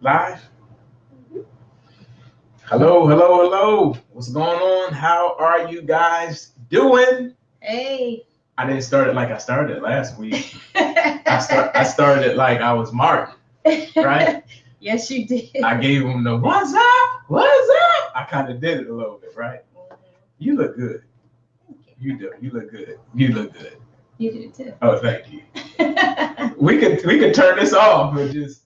Live? Hello, hello, hello. What's going on? How are you guys doing? Hey. I didn't start it like I started last week. I started it like I was Martin, right? Yes, you did. I gave him the what's up? What's up? I kind of did it a little bit, right? You look good. You do. You look good. You look good. You do too. Oh, thank you. we could turn this off and just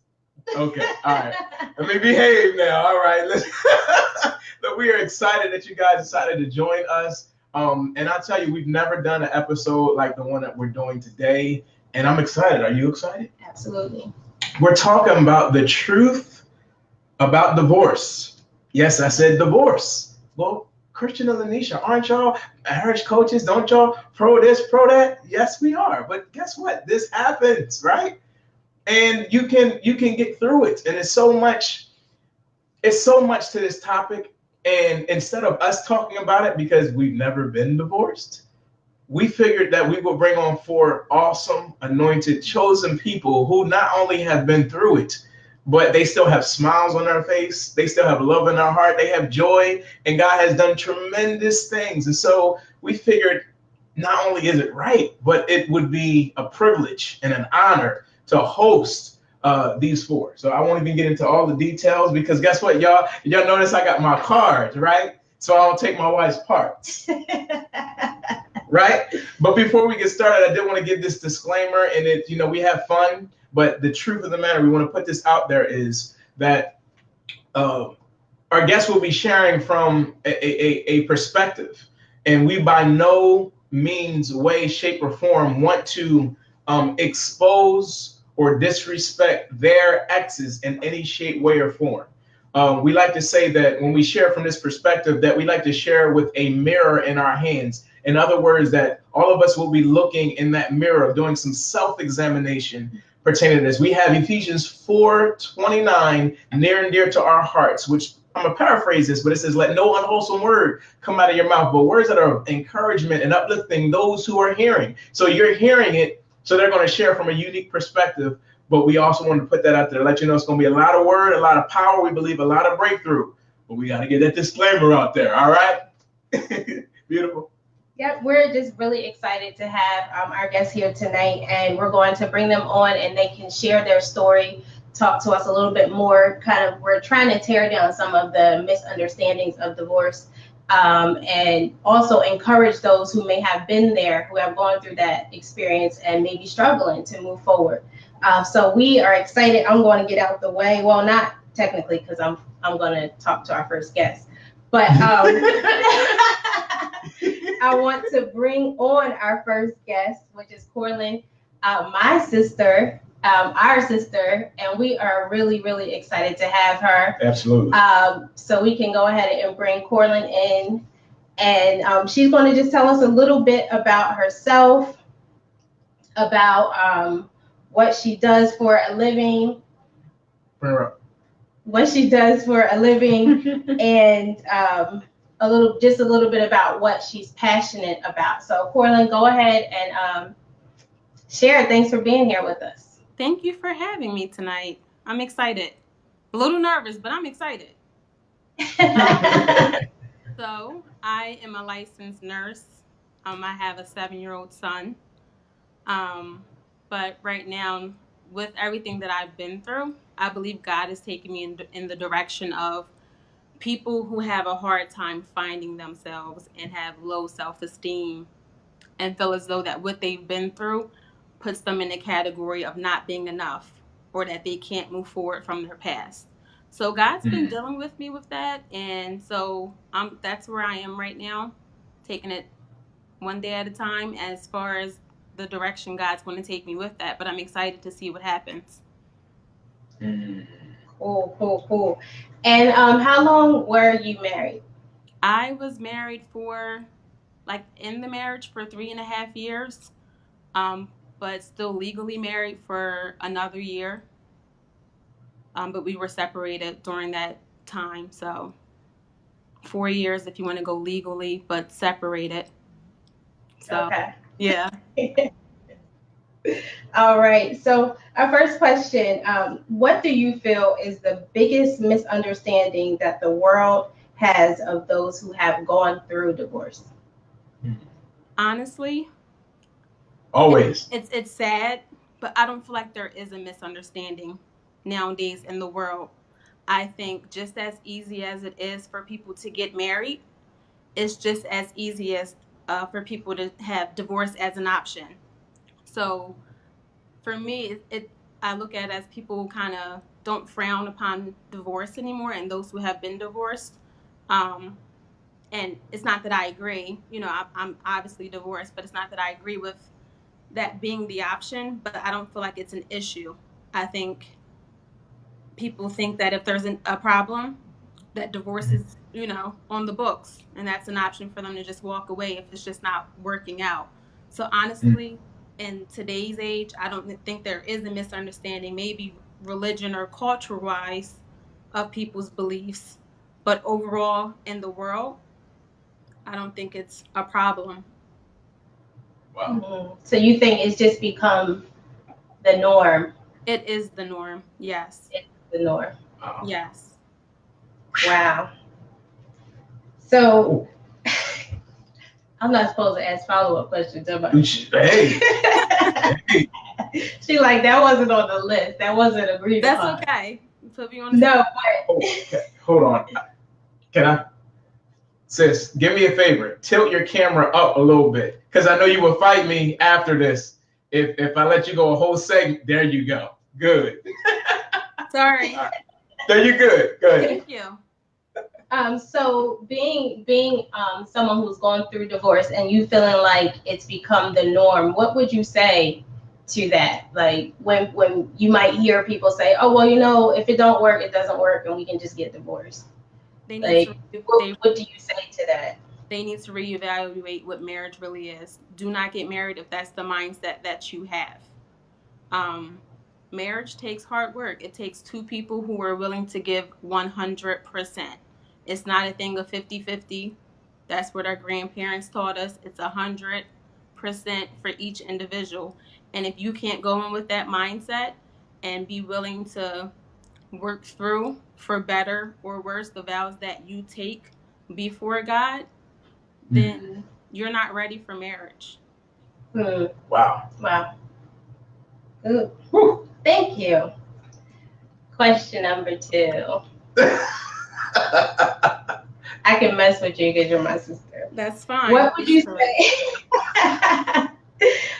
okay. All right. Let me behave now. All right. Look, we are excited that you guys decided to join us. And I'll tell you, we've never done an episode like the one that we're doing today, and I'm excited. Are you excited? Absolutely. We're talking about the truth about divorce. Yes, I said divorce. Well, Christian and Lyneesha, aren't y'all marriage coaches? Don't y'all pro this, pro that? Yes, we are. But guess what? This happens, right? And you can get through it. And it's so much to this topic. And instead of us talking about it because we've never been divorced, we figured that we would bring on 4 awesome, anointed, chosen people who not only have been through it, but they still have smiles on their face. They still have love in their heart. They have joy, and God has done tremendous things. And so we figured not only is it right, but it would be a privilege and an honor to host these 4. So I won't even get into all the details because guess what, y'all? Y'all notice I got my cards, right? So I don't take my wife's parts. Right? But before we get started, I did want to give this disclaimer, and we have fun, but the truth of the matter, we want to put this out there is that our guests will be sharing from a perspective, and we by no means, way, shape, or form want to expose or disrespect their exes in any shape, way, or form. We like to say that when we share from this perspective, that we like to share with a mirror in our hands. In other words, that all of us will be looking in that mirror, doing some self-examination pertaining to this. We have Ephesians 4:29 near and dear to our hearts, which I'm going to paraphrase this, but it says, let no unwholesome word come out of your mouth, but words that are encouragement and uplifting those who are hearing. So you're hearing it, so they're going to share from a unique perspective, but we also want to put that out there, let you know it's going to be a lot of word, a lot of power, we believe a lot of breakthrough, but we got to get that disclaimer out there, all right? Beautiful. Yep, we're just really excited to have our guests here tonight, and we're going to bring them on and they can share their story, talk to us a little bit more. We're trying to tear down some of the misunderstandings of divorce, and also encourage those who may have been there, who have gone through that experience and maybe struggling to move forward. So we are excited. I'm going to get out the way. Well, not technically, because I'm going to talk to our first guest, but I want to bring on our first guest, which is Korlyn, my sister, our sister, and we are really, really excited to have her. Absolutely. So we can go ahead and bring Korlyn in, and she's going to just tell us a little bit about herself, about what she does for a living. What she does for a living, and a little bit about what she's passionate about. So Korlyn, go ahead and share. Thanks for being here with us. Thank you for having me tonight. I'm excited. A little nervous, but I'm excited. So I am a licensed nurse. I have a 7-year-old son. But right now, with everything that I've been through, I believe God is taking me in the direction of people who have a hard time finding themselves and have low self-esteem and feel as though that what they've been through puts them in the category of not being enough or that they can't move forward from their past. So God's been dealing with me with that, and so that's where I am right now, taking it one day at a time as far as the direction God's going to take me with that, but I'm excited to see what happens. Cool. And how long were you married? I was married in the marriage for 3.5 years, but still legally married for another year. But we were separated during that time, so 4 years if you want to go legally, but separated. So, okay. Yeah. All right. So our first question, what do you feel is the biggest misunderstanding that the world has of those who have gone through divorce? Honestly, Always. it's sad, but I don't feel like there is a misunderstanding nowadays in the world. I think just as easy as it is for people to get married, it's just as easy as for people to have divorce as an option. So for me, I look at it as people kind of don't frown upon divorce anymore, and those who have been divorced. Um, and it's not that I agree. You know, I'm obviously divorced, but it's not that I agree with that being the option. But I don't feel like it's an issue. I think people think that if there's a problem, that divorce is, on the books, and that's an option for them to just walk away if it's just not working out. So honestly, in today's age, I don't think there is a misunderstanding, maybe religion or culture wise, of people's beliefs, but overall in the world, I don't think it's a problem. Wow. Mm-hmm. So you think it's just become the norm? It is the norm. Yes. It's the norm. Wow. Yes. Wow. So I'm not supposed to ask follow-up questions, am I? Hey. Hey. She like, that wasn't on the list. That wasn't agreed upon. That's okay. Put me on the No, spot. but Okay. Hold on. Can I? Sis, give me a favor. Tilt your camera up a little bit, because I know you will fight me after this. If I let you go a whole segment, there you go. Good. Sorry. Right. There you good. Good. Thank you. so being someone who's gone through divorce and you feeling like it's become the norm, what would you say to that? Like when you might hear people say, "Oh, well, if it don't work, it doesn't work, and we can just get divorced." They need What do you say to that? They need to reevaluate what marriage really is. Do not get married if that's the mindset that you have. Marriage takes hard work. It takes two people who are willing to give 100%. It's not a thing of 50-50. That's what our grandparents taught us. It's 100% for each individual. And if you can't go in with that mindset and be willing to work through, for better or worse, the vows that you take before God, then you're not ready for marriage. Wow. Good. Thank you. Question number 2. I can mess with you because you're my sister. That's fine. What would you say?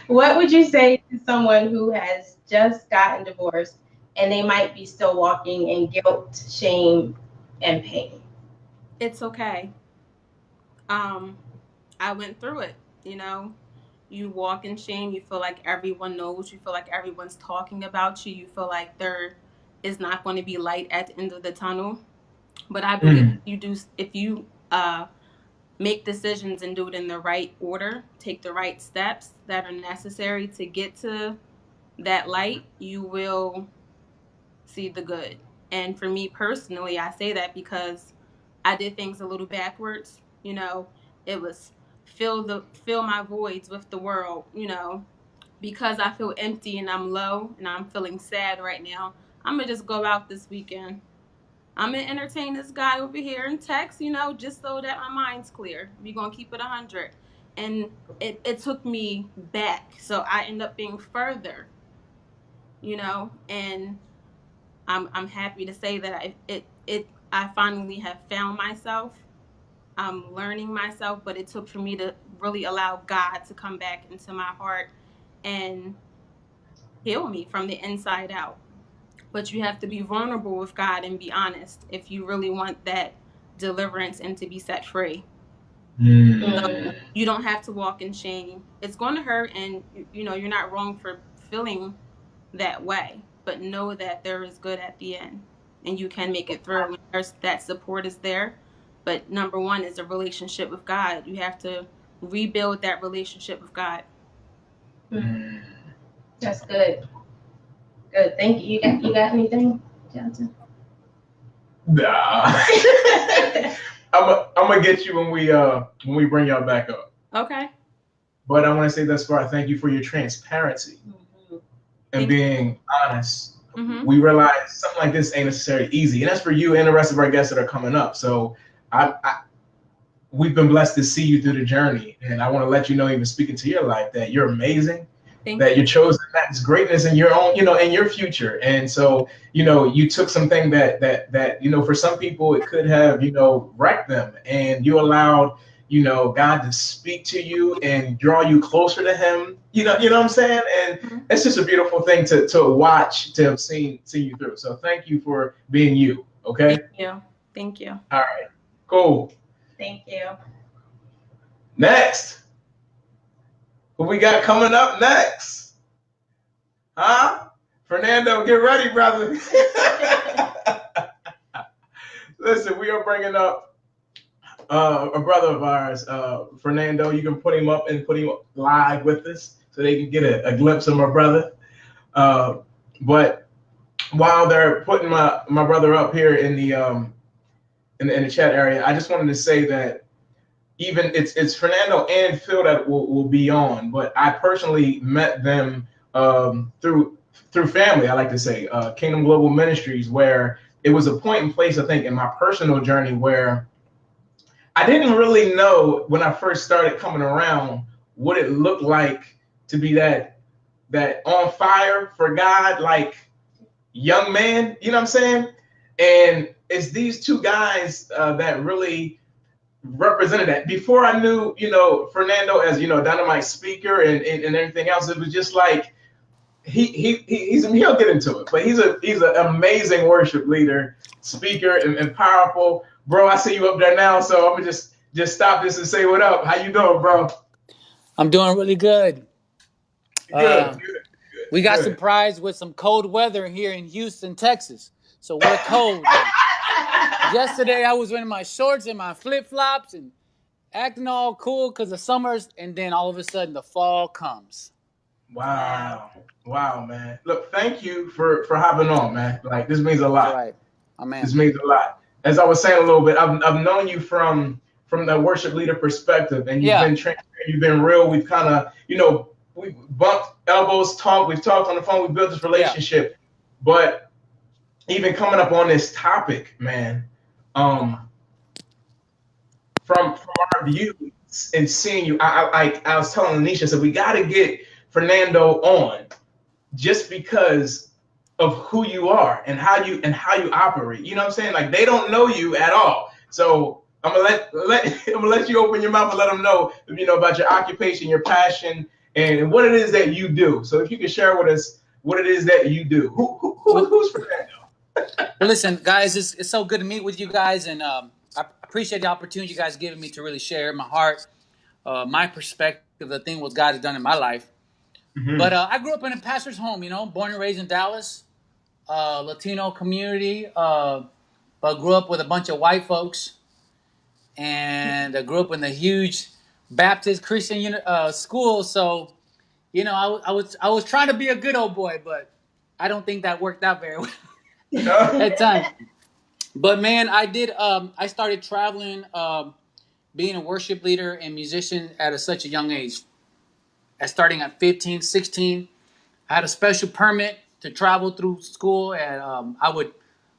What would you say to someone who has just gotten divorced and they might be still walking in guilt, shame, and pain? It's okay. I went through it. You walk in shame. You feel like everyone knows. You feel like everyone's talking about you. You feel like there is not going to be light at the end of the tunnel. But I believe if you make decisions and do it in the right order, take the right steps that are necessary to get to that light, you will see the good. And for me personally, I say that because I did things a little backwards. It was fill my voids with the world, because I feel empty and I'm low and I'm feeling sad right now. I'm gonna just go out this weekend. I'm gonna entertain this guy over here and text, just so that my mind's clear. We're gonna keep it 100. And it took me back. So I end up being further, and I'm happy to say that I finally have found myself. I'm learning myself, but it took for me to really allow God to come back into my heart and heal me from the inside out. But you have to be vulnerable with God and be honest if you really want that deliverance and to be set free. So you don't have to walk in shame. It's going to hurt, and you're not wrong for feeling that way, but know that there is good at the end and you can make it through. That support is there. But number one is a relationship with God. You have to rebuild that relationship with God. That's good. Good. Thank you. You got anything, Johnson? Nah. I'm gonna get you when we bring y'all back up. Okay. But I want to say thus far, thank you for your transparency. and being honest, Mm-hmm. we realize something like this ain't necessarily easy. And that's for you and the rest of our guests that are coming up. So we've been blessed to see you through the journey. And I want to let you know, even speaking to your life, that you're amazing. That you're chosen, that's greatness in your own, in your future. And so, you took something that, for some people it could have, wrecked them, and you allowed, God to speak to you and draw you closer to him. You know what I'm saying? And it's just a beautiful thing to watch, to have seen you through. So thank you for being you. Okay. Thank you. All right. Cool. Thank you. Next. Who we got coming up next? Huh? Fernando, get ready, brother. Listen, we are bringing up a brother of ours, Fernando. You can put him up and put him live with us so they can get a glimpse of my brother. But while they're putting my brother up here in the chat area, I just wanted to say that even it's Fernando and Phil that will be on, but I personally met them through family. I like to say Kingdom Global Ministries, where it was a point in place, I think, in my personal journey where I didn't really know when I first started coming around what it looked like to be that on fire for God, like young man. You know what I'm saying? And it's these two guys that really represented that. Before I knew, Fernando as, dynamite speaker and everything else, it was just like he'll get into it, but he's an amazing worship leader, speaker, and powerful. Bro, I see you up there now, so I'm gonna just stop this and say what up. How you doing, bro? I'm doing really good. Good. We got surprised with some cold weather here in Houston, Texas. So we're cold. Yesterday, I was wearing my shorts and my flip-flops and acting all cool because the summer's, and then all of a sudden the fall comes. Wow, man. Look, thank you for hopping on, man. Like, this means a lot. That's right. Amen. This means a lot. As I was saying a little bit, I've known you from the worship leader perspective, and you've been transparent, you've been real. We've kind of, we bumped elbows, we've talked on the phone, we built this relationship. Yeah. But even coming up on this topic, man, from our view and seeing you, I was telling Lyneesha, I said, we got to get Fernando on just because of who you are and how you operate. You know what I'm saying? Like, they don't know you at all. So I'm gonna let you open your mouth and let them know, about your occupation, your passion, and what it is that you do. So if you can share with us what it is that you do. Who's Fernando? Well, listen, guys, it's so good to meet with you guys, and I appreciate the opportunity you guys giving me to really share my heart, my perspective, the thing what God has done in my life. Mm-hmm. But I grew up in a pastor's home, born and raised in Dallas, Latino community, but grew up with a bunch of white folks, and I grew up in a huge Baptist Christian school. So, I was trying to be a good old boy, but I don't think that worked out very well at times. But man, I did. I started traveling, being a worship leader and musician at such a young age. Starting at 15, 16, I had a special permit to travel through school, and I would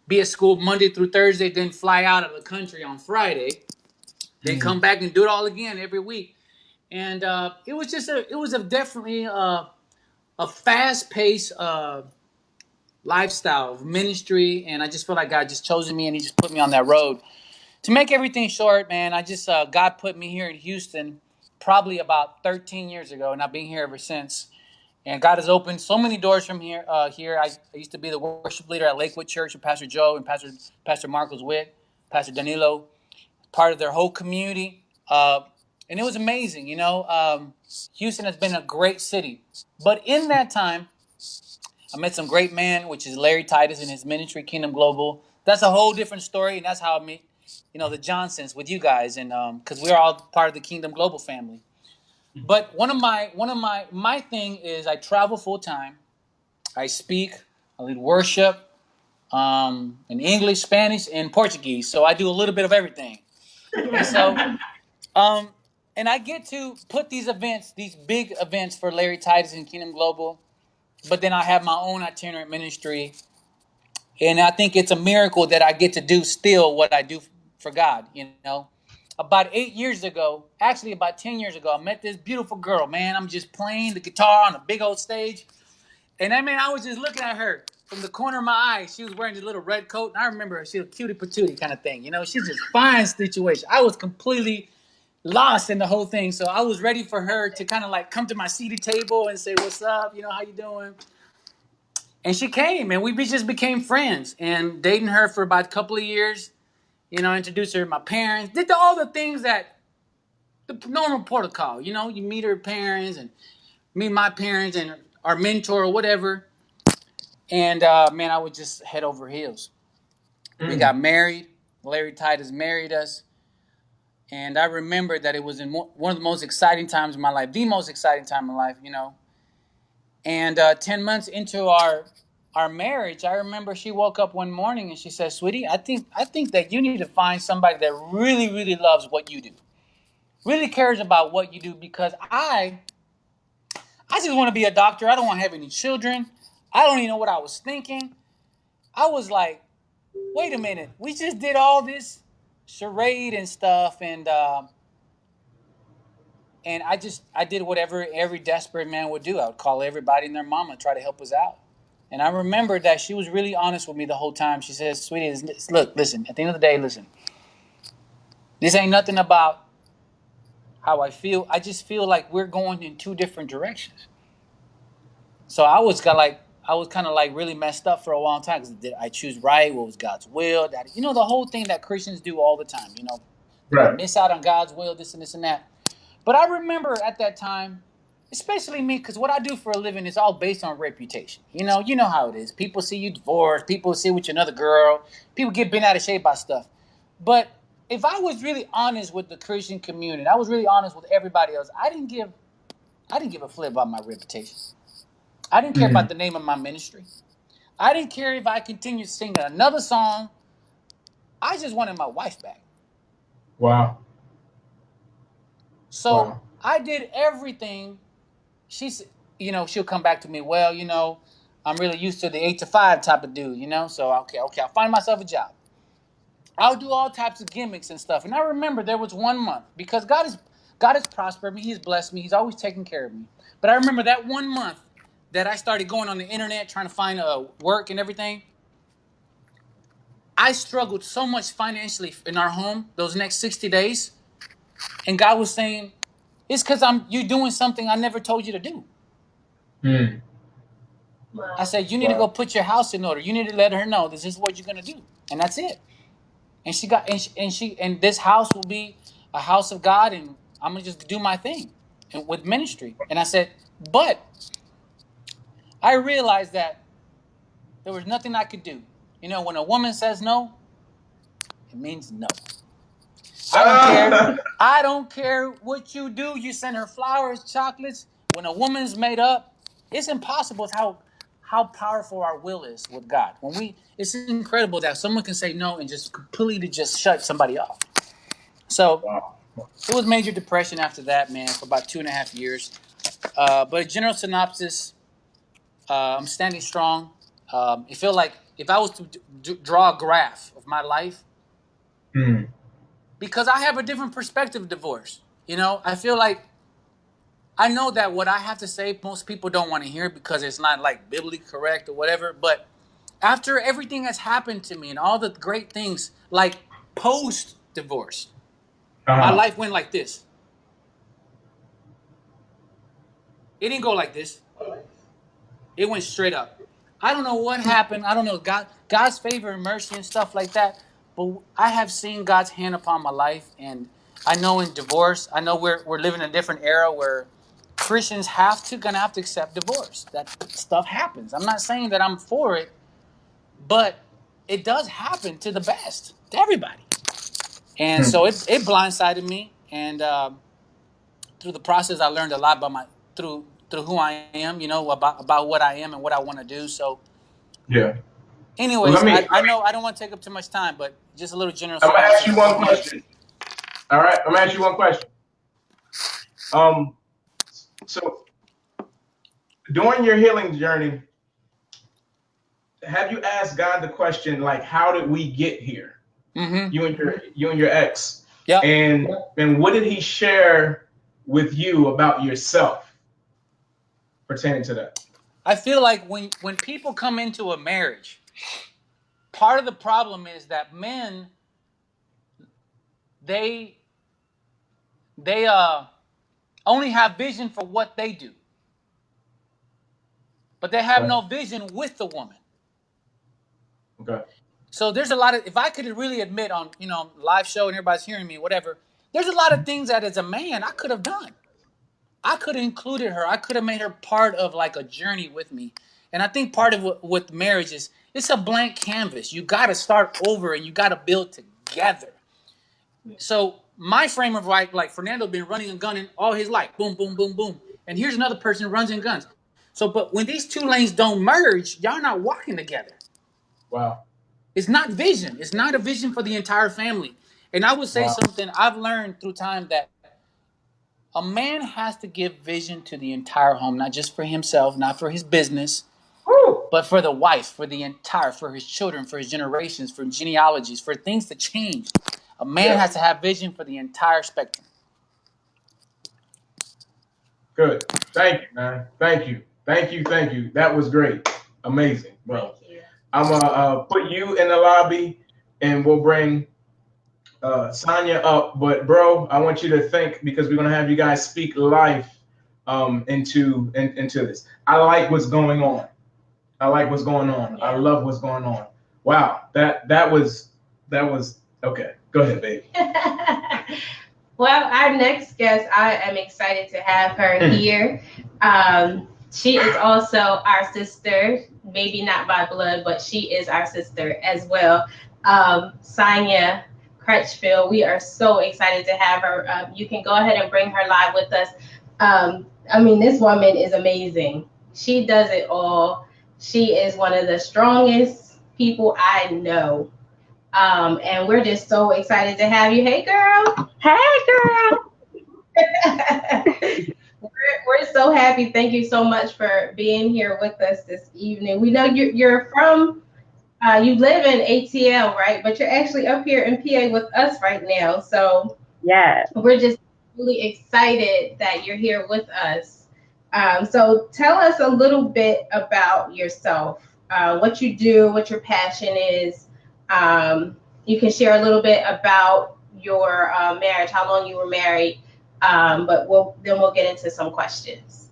be at school Monday through Thursday, then fly out of the country on Friday, then come back and do it all again every week. And it was definitely a fast-paced lifestyle of ministry, and I just feel like God just chosen me, and He just put me on that road. To make everything short, man, I just God put me here in Houston probably about 13 years ago, and I've been here ever since. And God has opened so many doors from here. I used to be the worship leader at Lakewood Church with Pastor Joe and Pastor Marcos Witt, Pastor Danilo, part of their whole community. And it was amazing, Houston has been a great city. But in that time, I met some great men, which is Larry Titus and his ministry, Kingdom Global. That's a whole different story, and that's how I met, the Johnsons with you guys, and because we're all part of the Kingdom Global family. But one of my thing is I travel full time. I speak, I lead worship, in English, Spanish, and Portuguese. So I do a little bit of everything. And so, and I get to put these big events for Larry Titus and Kingdom Global but then I have my own itinerant ministry. And I think it's a miracle that I get to do still what I do for God, you know. About 8 years ago, actually about 10 years ago, I met this beautiful girl, man. I'm just playing the guitar on a big old stage. And I mean, I was just looking at her from the corner of my eye. She was wearing this little red coat. And I remember her. She was a cutie patootie kind of thing. You know, she's just fine situation. I was completely lost in the whole thing. So I was ready for her to kind of like come to my seated table and say, what's up? You know, how you doing? And she came, and we just became friends. And dating her for about a couple of years, you know, introduced her to my parents. Did all the things that the normal protocol, you know, you meet her parents and meet my parents and our mentor or whatever. And, man, I would just head over heels. We got married. Larry Titus married us. And I remember that it was in one of the most exciting times of my life, the most exciting time in my life, you know. And 10 months into our marriage, I remember she woke up one morning and she said, "Sweetie, I think that you need to find somebody that really, really loves what you do, really cares about what you do, because I just want to be a doctor. I don't want to have any children. I don't even know what I was thinking." I was like, wait a minute, we just did all this charade and stuff, and I did whatever every desperate man would do. I would call everybody and their mama and try to help us out. And I remember that she was really honest with me the whole time. She says, "Sweetie, look, listen, at the end of the day, listen, this ain't nothing about how I feel. I just feel like we're going in two different directions." So I was kind of like really messed up for a long time, because did I choose right? What was God's will? That, you know, the whole thing that Christians do all the time, you know, right. Miss out on God's will, this and this and that. But I remember at that time, especially me, because what I do for a living is all based on reputation. You know how it is. People see you divorced. People see you with another girl. People get bent out of shape by stuff. But if I was really honest with the Christian community, I was really honest with everybody else, I didn't give a flip about my reputation. I didn't care about the name of my ministry. I didn't care if I continued singing another song. I just wanted my wife back. Wow. So I did everything. She's, you know, she'll come back to me, well, you know, I'm really used to the 8 to 5 type of dude, you know, so okay, I'll find myself a job. I'll do all types of gimmicks and stuff. And I remember there was 1 month, because God has prospered me, He's blessed me, He's always taken care of me. But I remember that 1 month that I started going on the internet trying to find work and everything. I struggled so much financially in our home those next 60 days. And God was saying, it's because you're doing something I never told you to do. Wow. I said, you need to go put your house in order. You need to let her know this is what you're going to do. And that's it. And and this house will be a house of God, and I'm going to just do my thing with ministry. And I said, but I realized that there was nothing I could do. You know, when a woman says no, it means no. I don't care. I don't care what you do. You send her flowers, chocolates. When a woman's made up, it's impossible. It's how powerful our will is with God. It's incredible that someone can say no and just completely just shut somebody off. So it was major depression after that, man, for about 2.5 years. But a general synopsis, I'm standing strong. It felt like if I was to draw a graph of my life, because I have a different perspective of divorce. You know, I feel like I know that what I have to say, most people don't want to hear because it's not like biblically correct or whatever. But after everything that's happened to me and all the great things, like post-divorce, my life went like this. It didn't go like this. It went straight up. I don't know what happened. I don't know God's favor and mercy and stuff like that. But I have seen God's hand upon my life, and I know in divorce, I know we're living in a different era where Christians gonna have to accept divorce. That stuff happens. I'm not saying that I'm for it, but it does happen to the best, to everybody. And so it blindsided me, and through the process, I learned a lot about through who I am, you know, about what I am and what I want to do. So yeah. Anyways, well, I know I don't want to take up too much time, but just a little general. I'm gonna ask you one question. All right, I'm gonna ask you one question. So during your healing journey, have you asked God the question, like, how did we get here? Mm-hmm. You and your ex. Yeah. And what did he share with you about yourself pertaining to that? I feel like when people come into a marriage, part of the problem is that men, they only have vision for what they do, but they have no vision with the woman. Okay. So there's a lot of, if I could really admit on, live show and everybody's hearing me, whatever, there's a lot of things that as a man I could have done. I could have included her. I could have made her part of like a journey with me. And I think part of what with marriage is it's a blank canvas. You got to start over and you got to build together. So my frame of right, like Fernando been running and gunning all his life. Boom, boom, boom, boom. And here's another person who runs and guns. So, but when these two lanes don't merge, y'all not walking together. Wow. It's not vision. It's not a vision for the entire family. And I would say something I've learned through time, that a man has to give vision to the entire home, not just for himself, not for his business, but for the wife, for his children, for his generations, for genealogies, for things to change. A man has to have vision for the entire spectrum. Good. Thank you, man. Thank you. That was great. Amazing, bro. I'm gonna put you in the lobby, and we'll bring Sonya up. But bro, I want you to think, because we're gonna have you guys speak life into this. I like what's going on. I love what's going on. Wow, that was okay. Go ahead, baby. Well, our next guest, I am excited to have her here. She is also our sister, maybe not by blood, but she is our sister as well. Sonya Crutchfield. We are so excited to have her. You can go ahead and bring her live with us. I mean, this woman is amazing. She does it all. She is one of the strongest people I know. And we're just so excited to have you. Hey, girl. Hey, girl. We're so happy. Thank you so much for being here with us this evening. We know you're from, you live in ATL, right? But you're actually up here in PA with us right now. So yeah, we're just really excited that you're here with us. So tell us a little bit about yourself, what you do, what your passion is. You can share a little bit about your marriage, how long you were married, but we'll get into some questions.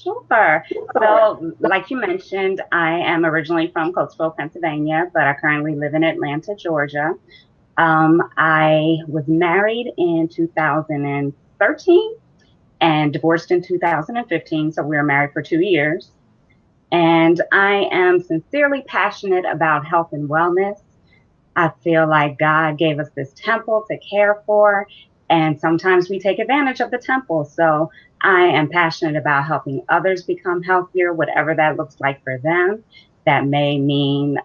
Sure. So, like you mentioned, I am originally from Coatesville, Pennsylvania, but I currently live in Atlanta, Georgia. I was married in 2013 and divorced in 2015, so we were married for 2 years. And I am sincerely passionate about health and wellness. I feel like God gave us this temple to care for, and sometimes we take advantage of the temple. So I am passionate about helping others become healthier, whatever that looks like for them. That may mean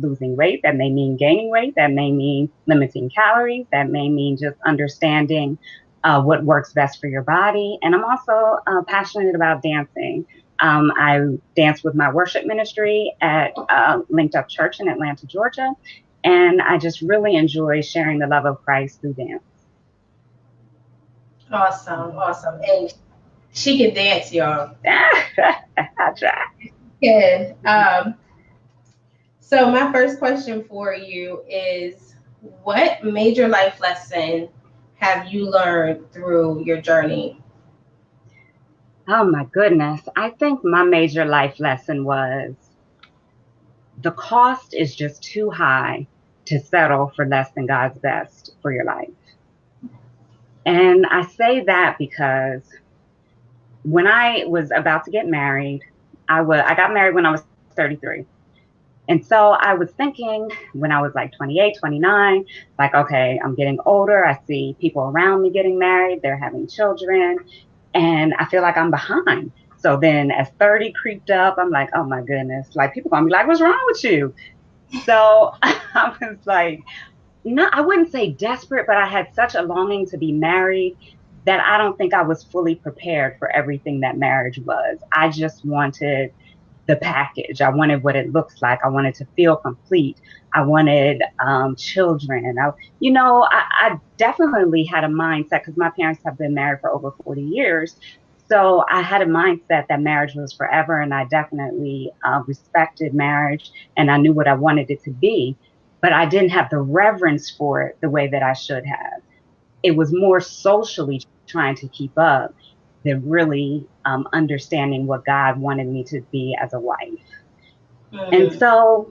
losing weight, that may mean gaining weight, that may mean limiting calories, that may mean just understanding what works best for your body. And I'm also passionate about dancing. I dance with my worship ministry at Linked Up Church in Atlanta, Georgia. And I just really enjoy sharing the love of Christ through dance. Awesome. And she can dance, y'all. I try. Good. So my first question for you is, what major life lesson have you learned through your journey? Oh my goodness. I think my major life lesson was the cost is just too high to settle for less than God's best for your life. And I say that because when I was about to get married, I got married when I was 33. And so I was thinking when I was like 28, 29, like, okay, I'm getting older. I see people around me getting married. They're having children. And I feel like I'm behind. So then as 30 creeped up, I'm like, oh my goodness, like people gonna be like, what's wrong with you? So I was like, no, I wouldn't say desperate, but I had such a longing to be married that I don't think I was fully prepared for everything that marriage was. I just wanted the package. I wanted what it looks like. I wanted to feel complete. I wanted children. I definitely had a mindset because my parents have been married for over 40 years. So I had a mindset that marriage was forever, and I definitely respected marriage, and I knew what I wanted it to be, but I didn't have the reverence for it the way that I should have. It was more socially trying to keep up than really understanding what God wanted me to be as a wife. Mm-hmm. And so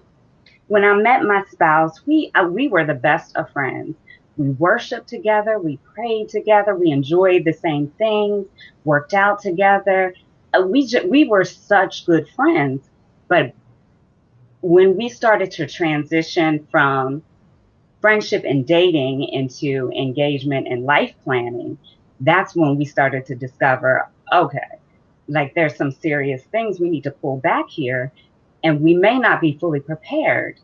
when I met my spouse, we were the best of friends. We worshiped together, we prayed together, we enjoyed the same things, worked out together. We were such good friends. But when we started to transition from friendship and dating into engagement and life planning, that's when we started to discover, okay, like there's some serious things we need to pull back here, and we may not be fully prepared.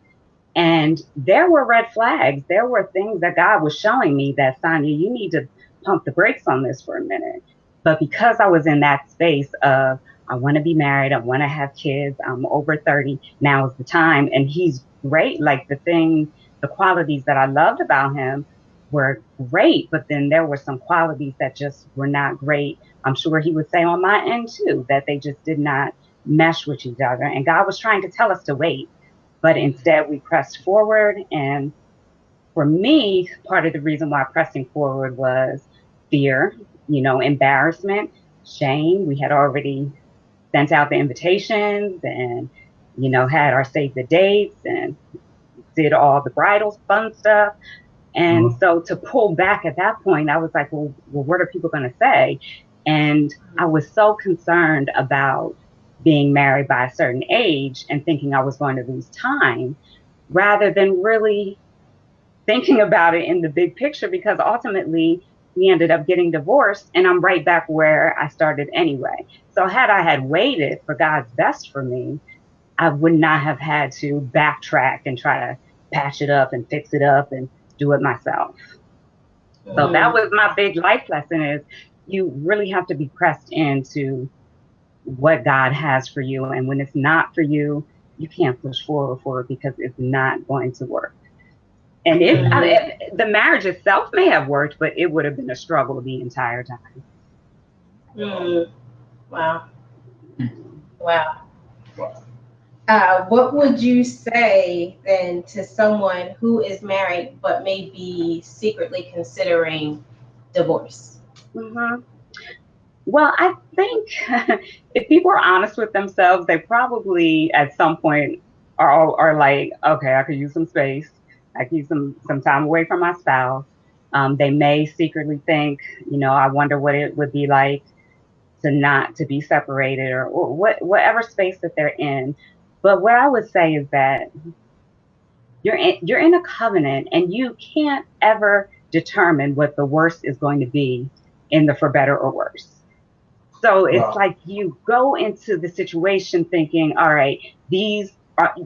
And there were red flags. There were things that God was showing me that, Sonya, you need to pump the brakes on this for a minute. But because I was in that space of, I want to be married, I want to have kids, I'm over 30, now is the time. And he's great. Like the qualities that I loved about him were great, but then there were some qualities that just were not great. I'm sure he would say on my end too, that they just did not mesh with each other. And God was trying to tell us to wait, but instead we pressed forward. And for me, part of the reason why pressing forward was fear, embarrassment, shame. We had already sent out the invitations and, had our save the dates and did all the bridal fun stuff. And so to pull back at that point, I was like, well, what are people going to say? And I was so concerned about being married by a certain age and thinking I was going to lose time rather than really thinking about it in the big picture, because ultimately we ended up getting divorced and I'm right back where I started anyway. So had I had waited for God's best for me, I would not have had to backtrack and try to patch it up and fix it up and do it myself. So that was my big life lesson, is you really have to be pressed into what God has for you. And when it's not for you, you can't push forward for it because it's not going to work. And the marriage itself may have worked, but it would have been a struggle the entire time. Wow. What would you say then to someone who is married but may be secretly considering divorce? Mm-hmm. Well, I think if people are honest with themselves, they probably at some point are like, okay, I could use some space. I could use some time away from my spouse. They may secretly think, I wonder what it would be like to be separated or whatever space that they're in. But what I would say is that you're in a covenant and you can't ever determine what the worst is going to be in the for better or worse. So it's like you go into the situation thinking, all right, you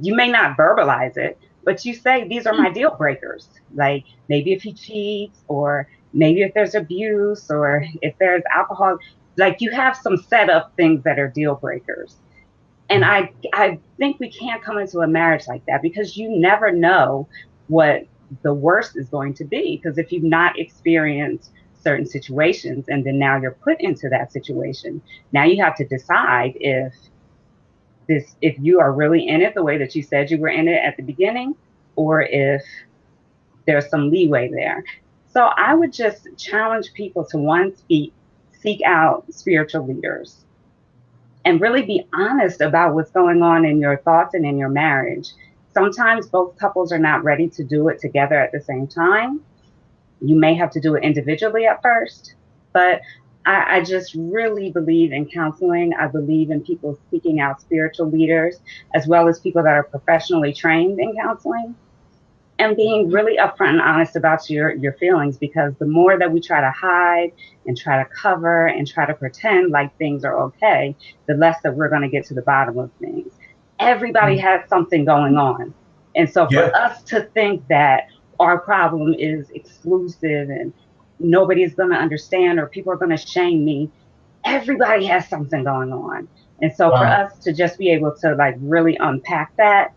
may not verbalize it, but you say, these are my deal breakers. Like maybe if he cheats, or maybe if there's abuse, or if there's alcohol, like you have some set up things that are deal breakers. And I think we can't come into a marriage like that, because you never know what the worst is going to be. Because if you've not experienced certain situations and then now you're put into that situation, now you have to decide if you are really in it the way that you said you were in it at the beginning, or if there's some leeway there. So I would just challenge people to seek out spiritual leaders and really be honest about what's going on in your thoughts and in your marriage. Sometimes both couples are not ready to do it together at the same time. You may have to do it individually at first, but I just really believe in counseling. I believe in people seeking out spiritual leaders, as well as people that are professionally trained in counseling, and being really upfront and honest about your feelings, because the more that we try to hide and try to cover and try to pretend like things are okay, the less that we're going to get to the bottom of things. Everybody has something going on. And so for us to think that our problem is exclusive and nobody's going to understand or people are going to shame me. Everybody has something going on. And so for us to just be able to like really unpack that,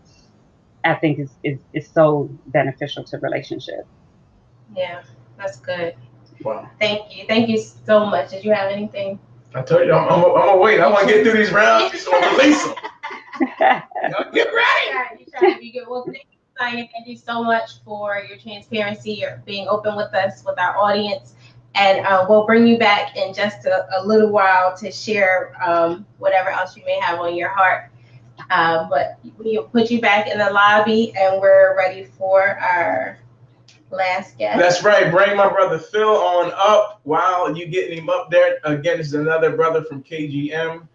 I think is so beneficial to relationships. Yeah, that's good. Wow. Thank you. Thank you so much. Did you have anything? I told you, I'm gonna wait. I want to get through these rounds. Just want to release them. Y'all get ready. Well, thank you, Sonya. Thank you so much for your transparency, your being open with us, with our audience. And we'll bring you back in just a little while to share whatever else you may have on your heart. But we'll put you back in the lobby, and we're ready for our last guest. That's right. Bring my brother Phil on up. While you getting him up there, again, this is another brother from KGM.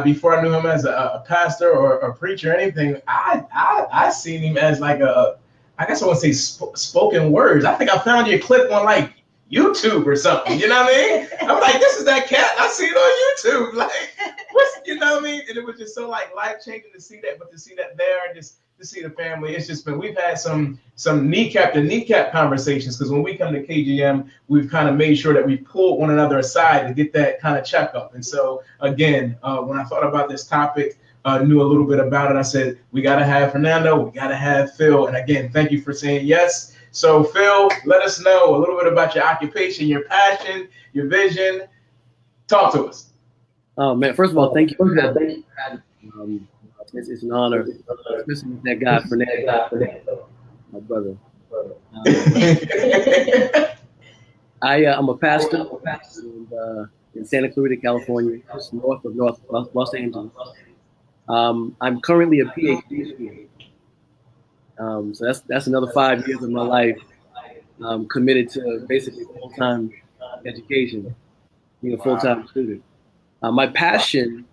Before I knew him as a pastor or a preacher or anything, I seen him as like I guess I want to say spoken words. I think I found your clip on like YouTube or something. You know what I mean? I'm like, this is that cat. I see it on YouTube. Like, what's, you know what I mean? And it was just so like life changing to see that, but to see that there and just to see the family, it's just been, we've had some kneecap to kneecap conversations, because when we come to KGM, we've kind of made sure that we pull one another aside to get that kind of checkup. And so again, when I thought about this topic, knew a little bit about it, I said, we got to have Fernando, we got to have Phil. And again, thank you for saying yes. So Phil, let us know a little bit about your occupation, your passion, your vision. Talk to us. Oh man, first of all, thank you for that. It's an honor, especially with that guy Fernando, my brother. I'm a pastor in Santa Clarita, California, just north of Los Angeles. I'm currently a PhD student. So that's another 5 years of my life committed to basically full-time education, being a full-time student. My passion,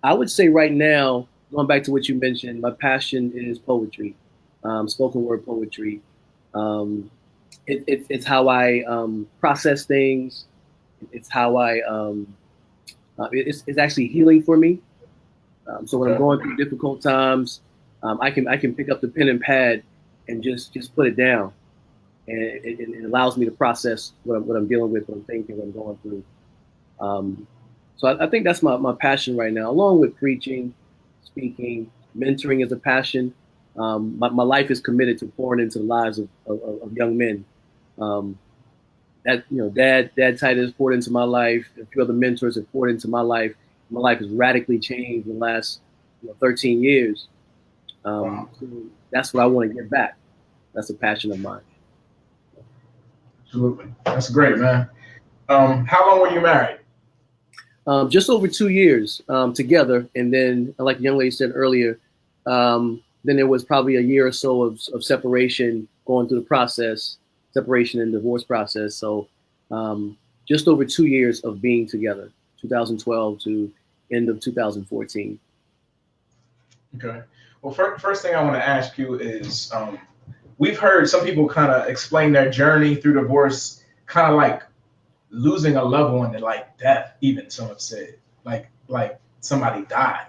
I would say right now, going back to what you mentioned, my passion is poetry, spoken word poetry. It's how I process things. It's how it's actually healing for me. So when I'm going through difficult times, I can pick up the pen and pad and just put it down, and it allows me to process what I'm dealing with, what I'm thinking, what I'm going through. So I think that's my passion right now, along with preaching, speaking, mentoring is a passion. My life is committed to pouring into the lives of young men. Dad Titus poured into my life. A few other mentors have poured into my life. My life has radically changed in the last 13 years. Wow. So that's what I want to get back. That's a passion of mine. Absolutely. That's great, man. How long were you married? Just over 2 years together. And then, like the young lady said earlier, then there was probably a year or so of separation, going through the process, separation and divorce process. So just over 2 years of being together, 2012 to end of 2014. Okay. Well, first thing I want to ask you is, we've heard some people kind of explain their journey through divorce, kind of like losing a loved one to like death, even some have said, like somebody died.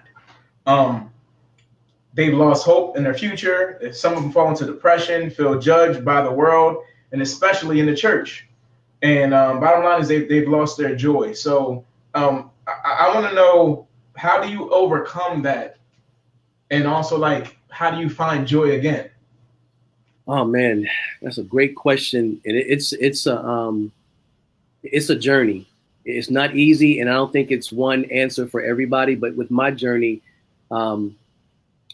They've lost hope in their future. Some of them fall into depression, feel judged by the world, and especially in the church. And bottom line is they've lost their joy. So I want to know, how do you overcome that? And also, like, how do you find joy again? Oh man, that's a great question, and it's a journey. It's not easy, and I don't think it's one answer for everybody. But with my journey,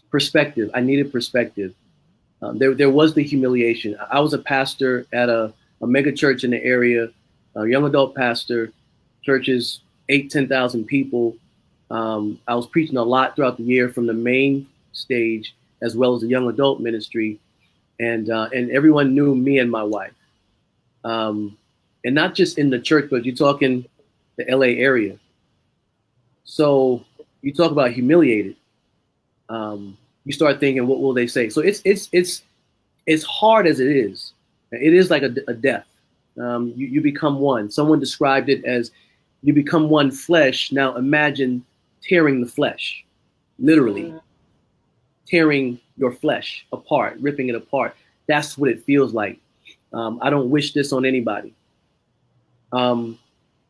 perspective. I needed perspective. There was the humiliation. I was a pastor at a mega church in the area, a young adult pastor, churches 8,000-10,000 people. I was preaching a lot throughout the year from the main stage as well as the young adult ministry, and everyone knew me and my wife, and not just in the church, but you're talking the LA area. So you talk about humiliated. You start thinking, what will they say? So it's hard as it is. It is like a death. You become one. Someone described it as you become one flesh. Now imagine tearing the flesh, literally tearing your flesh apart, ripping it apart. That's what it feels like. I don't wish this on anybody. So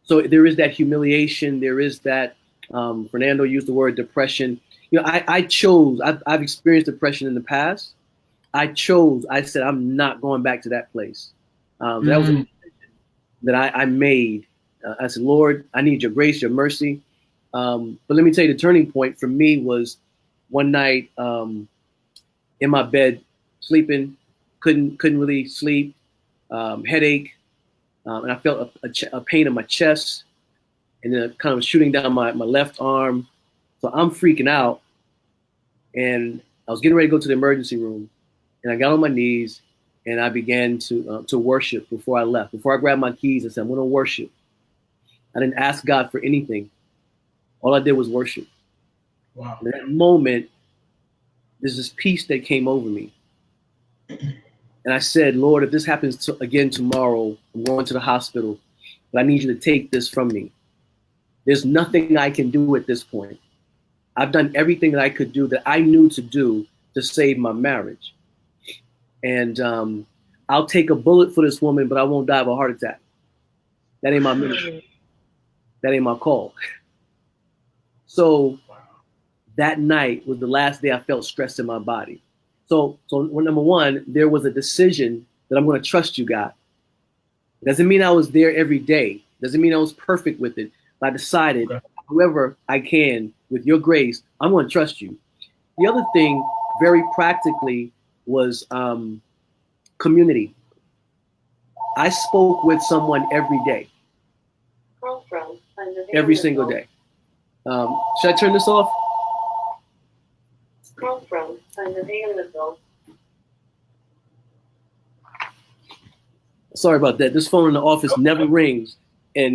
there is that humiliation. There is that, Fernando used the word depression. You know, I chose, I've experienced depression in the past. I said, I'm not going back to that place. That was a decision that I made. I said, Lord, I need your grace, your mercy. But let me tell you, the turning point for me was one night in my bed, sleeping, couldn't really sleep, headache, and I felt a pain in my chest, and then kind of shooting down my left arm. So I'm freaking out, and I was getting ready to go to the emergency room, and I got on my knees, and I began to worship before I left. Before I grabbed my keys, I said, I'm going to worship. I didn't ask God for anything. All I did was worship. Wow. In that moment, there's this peace that came over me. And I said, Lord, if this happens again tomorrow, I'm going to the hospital, but I need you to take this from me. There's nothing I can do at this point. I've done everything that I could do, that I knew to do, to save my marriage. And I'll take a bullet for this woman, but I won't die of a heart attack. That ain't my ministry. That ain't my call. So that night was the last day I felt stress in my body. So number one, there was a decision that I'm going to trust you, God. Doesn't mean I was there every day. Doesn't mean I was perfect with it. But I decided, however I can, with your grace, I'm going to trust you. The other thing, very practically, was community. I spoke with someone every day. Every single day. Should I turn this off? Sorry about that. This phone in the office never rings. And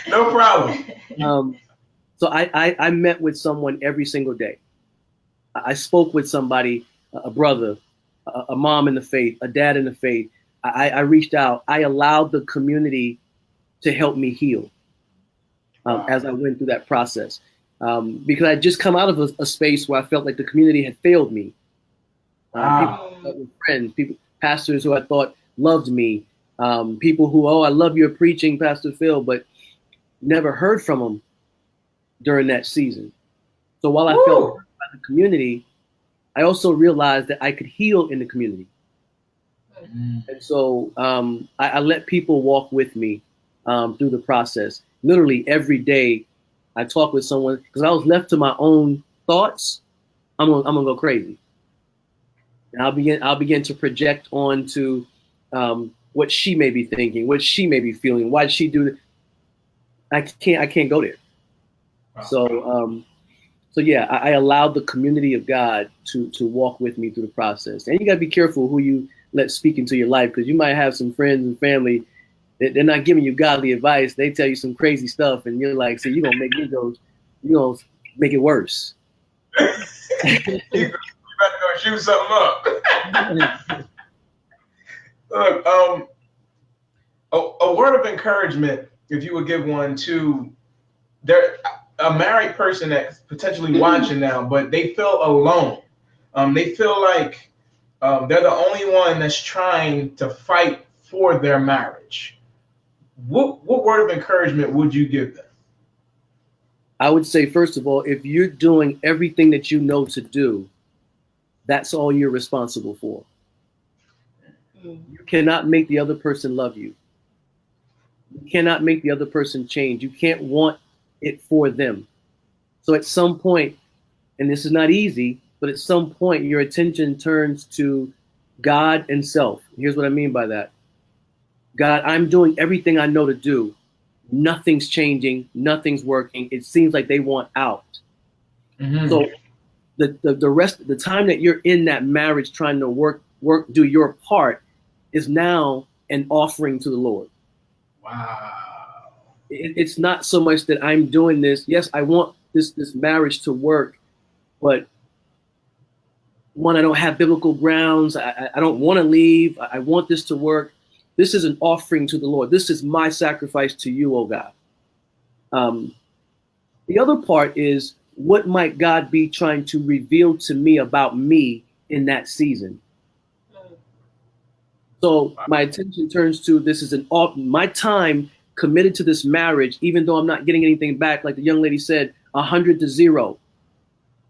no problem. So I met with someone every single day. I spoke with somebody, a brother, a mom in the faith, a dad in the faith. I reached out. I allowed the community to help me heal as I went through that process. Because I just come out of a space where I felt like the community had failed me. People, friends, people, pastors who I thought loved me, people who, I love your preaching, Pastor Phil, but never heard from them during that season. So while I felt hurt by the community, I also realized that I could heal in the community. And so I let people walk with me through the process. Literally every day I talk with someone, because I was left to my own thoughts, I'm gonna go crazy. And I'll begin to project onto what she may be thinking, what she may be feeling, why did she do it? I can't go there. Wow. So yeah, I allowed the community of God to walk with me through the process. And you gotta be careful who you let speak into your life, because you might have some friends and family that they're not giving you godly advice. They tell you some crazy stuff, and you're like, so you're gonna make me go, you're gonna make it worse. You better go shoot something up. Look, a word of encouragement, if you would give one to a married person that's potentially watching now, but they feel alone. They feel like they're the only one that's trying to fight for their marriage. What word of encouragement would you give them? I would say, first of all, if you're doing everything that you know to do, that's all you're responsible for. You cannot make the other person love you. You cannot make the other person change. You can't want it for them. So at some point, and this is not easy, but at some point your attention turns to God and self. Here's what I mean by that. God, I'm doing everything I know to do. Nothing's changing. Nothing's working. It seems like they want out. Mm-hmm. So the rest of the time that you're in that marriage trying to do your part is now an offering to the Lord. Wow. It's not so much that I'm doing this. Yes, I want this marriage to work, but one, I don't have biblical grounds. I don't want to leave. I want this to work. This is an offering to the Lord. This is my sacrifice to you, oh God. The other part is, what might God be trying to reveal to me about me in that season? So my attention turns to this is my time committed to this marriage, even though I'm not getting anything back. Like the young lady said, 100 to 0.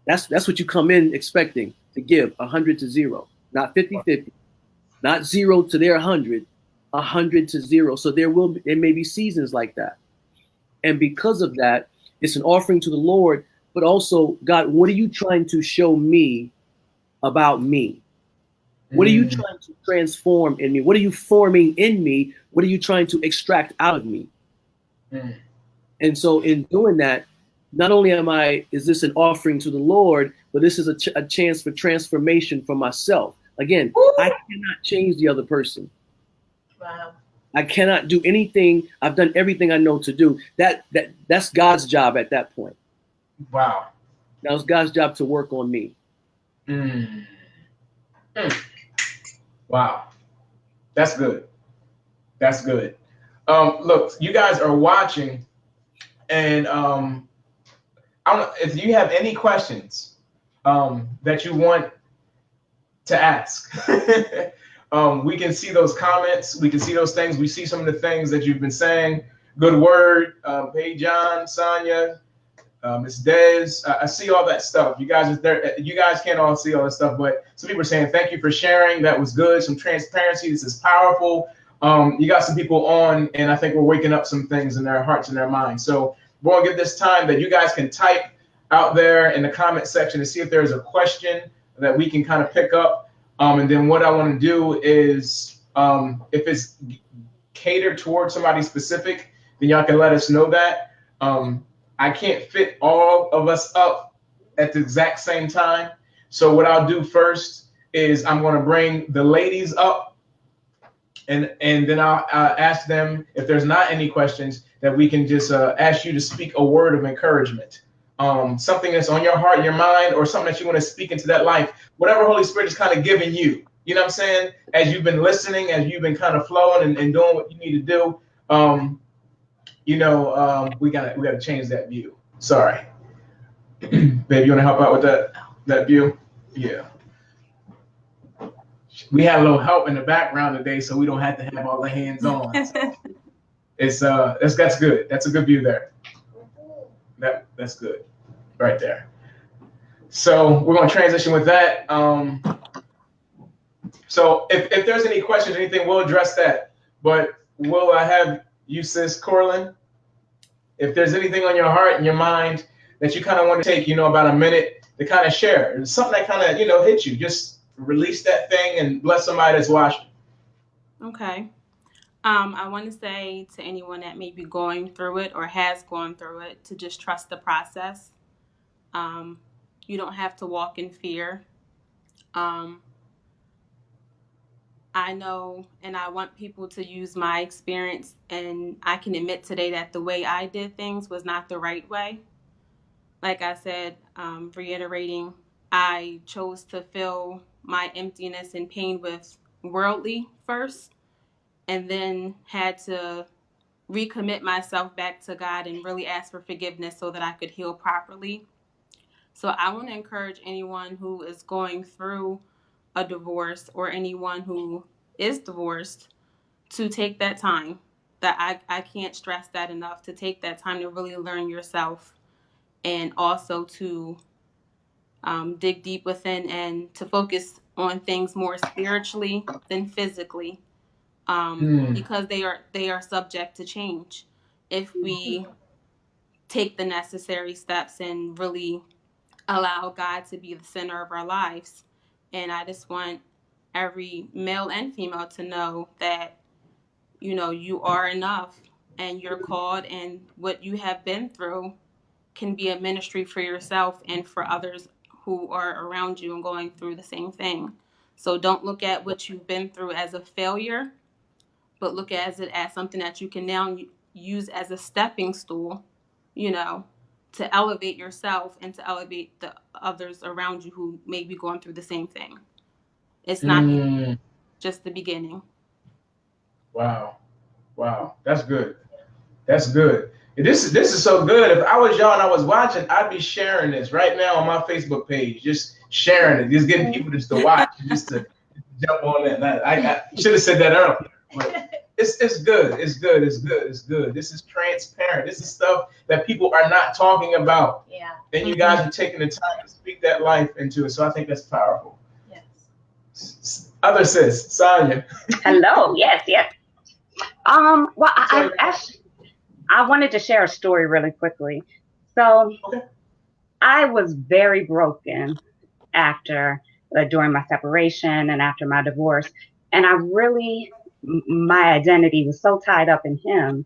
That's what you come in expecting to give, 100 to 0, not 50-50, not 0 to their 100, 100 to 0. So there may be seasons like that. And because of that, it's an offering to the Lord, but also, God, what are you trying to show me about me? What are you trying to transform in me? What are you forming in me? What are you trying to extract out of me? And so in doing that, not only is this an offering to the Lord, but this is a chance for transformation for myself. Again, I cannot change the other person. Wow. I cannot do anything. I've done everything I know to do. That's God's job at that point. Wow. That was God's job to work on me. Wow. That's good. That's good. Look, you guys are watching, and I don't know if you have any questions that you want to ask. We can see those comments. We can see those things. We see some of the things that you've been saying. Good word. Hey, John, Sonya, Miss Des. I see all that stuff. You guys are there. You guys can't all see all this stuff, but some people are saying thank you for sharing. That was good. Some transparency. This is powerful. You got some people on, and I think we're waking up some things in their hearts and their minds. So we're going to give this time that you guys can type out there in the comment section to see if there's a question that we can kind of pick up. And then what I want to do is, if it's catered towards somebody specific, then y'all can let us know that. I can't fit all of us up at the exact same time. So what I'll do first is I'm going to bring the ladies up, and then I'll ask them if there's not any questions that we can just ask you to speak a word of encouragement. Something that's on your heart, your mind, or something that you want to speak into that life, whatever Holy Spirit is kind of giving you. You know what I'm saying? As you've been listening, as you've been kind of flowing and doing what you need to do, we gotta change that view. Sorry, babe, you want to help out with that view? Yeah. We had a little help in the background today, so we don't have to have all the hands on. So that's good. That's a good view there. That's good, right there. So we're going to transition with that. So if there's any questions or anything, we'll address that. But will I have you, sis Korlyn? If there's anything on your heart and your mind that you kind of want to take, about a minute to kind of share, and something that kind of, hit you, just release that thing and bless somebody that's watching. Okay. I want to say to anyone that may be going through it or has gone through it to just trust the process. You don't have to walk in fear. I know, and I want people to use my experience, and I can admit today that the way I did things was not the right way. Like I said, reiterating, I chose to fill my emptiness and pain with worldly first, and then had to recommit myself back to God and really ask for forgiveness so that I could heal properly. So I want to encourage anyone who is going through a divorce or anyone who is divorced to take that time. That I can't stress that enough, to take that time to really learn yourself, and also to dig deep within and to focus on things more spiritually than physically. Because they are subject to change if we take the necessary steps and really allow God to be the center of our lives. And I just want every male and female to know that, you are enough and you're called, and what you have been through can be a ministry for yourself and for others who are around you and going through the same thing. So don't look at what you've been through as a failure, but look at it as something that you can now use as a stepping stool, to elevate yourself and to elevate the others around you who may be going through the same thing. It's not just the beginning. Wow. That's good. This is so good. If I was y'all and I was watching, I'd be sharing this right now on my Facebook page, just sharing it, just getting people just to watch, just to jump on that. I should have said that earlier. But it's good. It's good. It's good. It's good. This is transparent. This is stuff that people are not talking about. Yeah. And you guys are taking the time to speak that life into it. So I think that's powerful. Yes. Other sis, Sonya. Hello. Yes. Well, I wanted to share a story really quickly. So I was very broken after during my separation and after my divorce, and my identity was so tied up in him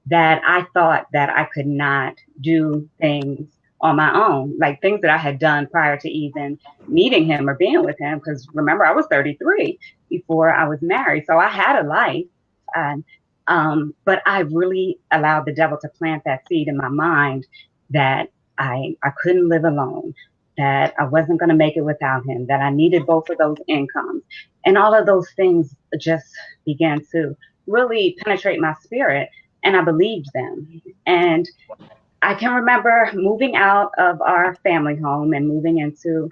that I thought that I could not do things on my own, like things that I had done prior to even meeting him or being with him. Because remember, I was 33 before I was married, so I had a life, and but I really allowed the devil to plant that seed in my mind that I couldn't live alone, that I wasn't going to make it without him, that I needed both of those incomes. And all of those things just began to really penetrate my spirit, and I believed them. And I can remember moving out of our family home and moving into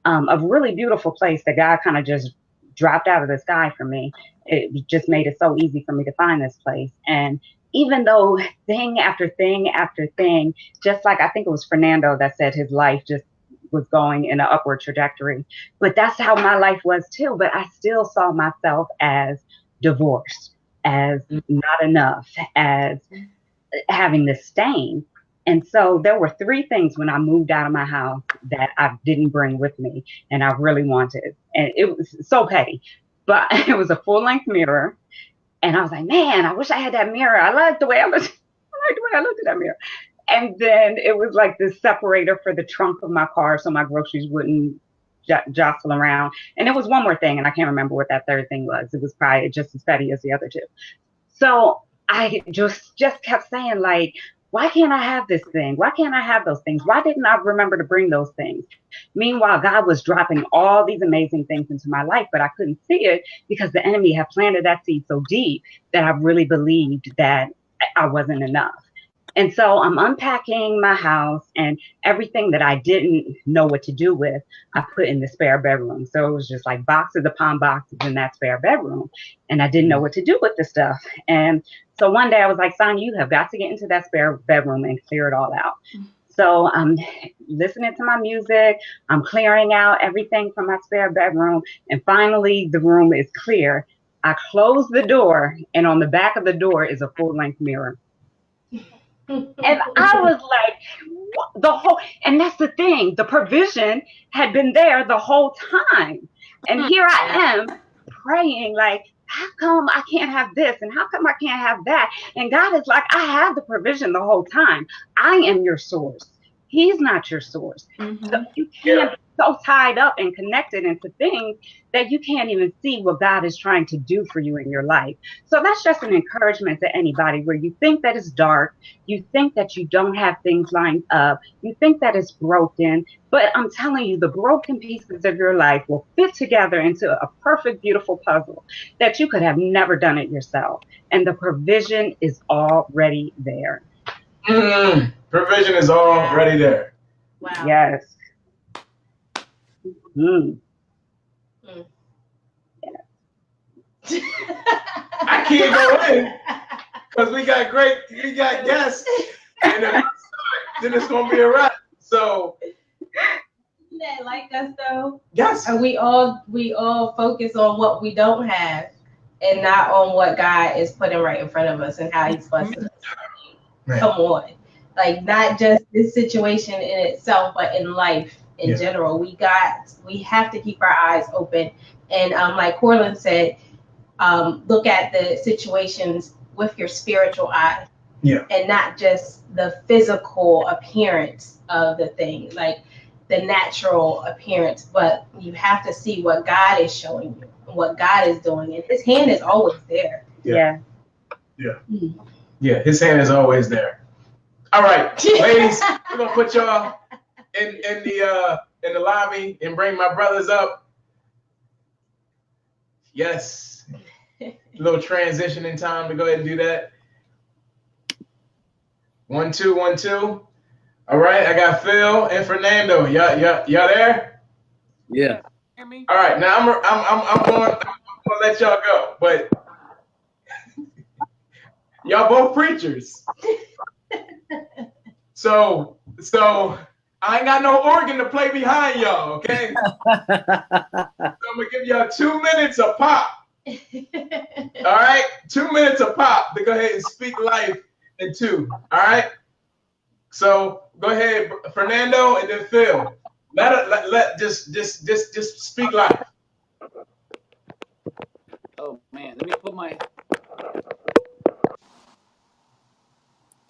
a really beautiful place that God kind of just dropped out of the sky for me. It just made it so easy for me to find this place. And even though thing after thing after thing, just like I think it was Fernando that said his life just was going in an upward trajectory, but that's how my life was too. But I still saw myself as divorced, as not enough, as having this stain. And so there were 3 things when I moved out of my house that I didn't bring with me and I really wanted. And it was so petty, but it was a full-length mirror. And I was like, man, I wish I had that mirror. I like the way I looked. I like the way I looked at that mirror. And then it was like this separator for the trunk of my car so my groceries wouldn't jostle around. And it was one more thing, and I can't remember what that third thing was. It was probably just as petty as the other 2. So I just kept saying, like, why can't I have this thing? Why can't I have those things? Why didn't I remember to bring those things? Meanwhile, God was dropping all these amazing things into my life, but I couldn't see it because the enemy had planted that seed so deep that I really believed that I wasn't enough. And so I'm unpacking my house, and everything that I didn't know what to do with, I put in the spare bedroom. So it was just like boxes upon boxes in that spare bedroom. And I didn't know what to do with the stuff. And so one day I was like, Sonya, you have got to get into that spare bedroom and clear it all out. So I'm listening to my music. I'm clearing out everything from my spare bedroom. And finally, the room is clear. I close the door, and on the back of the door is a full-length mirror. And I was like, and that's the thing, the provision had been there the whole time. And here I am praying, like, how come I can't have this? And how come I can't have that? And God is like, I have the provision the whole time. I am your source. He's not your source. So you can't be so tied up and connected into things that you can't even see what God is trying to do for you in your life. So that's just an encouragement to anybody where you think that it's dark, you think that you don't have things lined up, you think that it's broken, but I'm telling you, the broken pieces of your life will fit together into a perfect, beautiful puzzle that you could have never done it yourself. And the provision is already there. Provision is already there. Wow. Yes. I can't go in because we got guests, and then it's gonna be a wrap. So, Isn't that like us though? Yes. And we all focus on what we don't have, and not on what God is putting right in front of us and how He's blessing us. Right. Come on, like not just this situation in itself, but in life in general. We have to keep our eyes open, and like Korlyn said, look at the situations with your spiritual eye, and not just the physical appearance of the thing, like the natural appearance, but you have to see what God is showing you, what God is doing, and His hand is always there. Yeah. His hand is always there. All right, ladies, we're gonna put y'all in the lobby and bring my brothers up. Yes. A little transition in time to go ahead and do that. 1 2 1 2. All right, I got Phil and Fernando. Y'all there? Yeah. Hear me? All right, now I'm going to let y'all go, but y'all both preachers. So I ain't got no organ to play behind y'all, okay? So I'm gonna give y'all 2 minutes a pop. All right, 2 minutes a pop to go ahead and speak life into. All right. So go ahead, Fernando, and then Phil. Just speak life. Oh man, let me put my.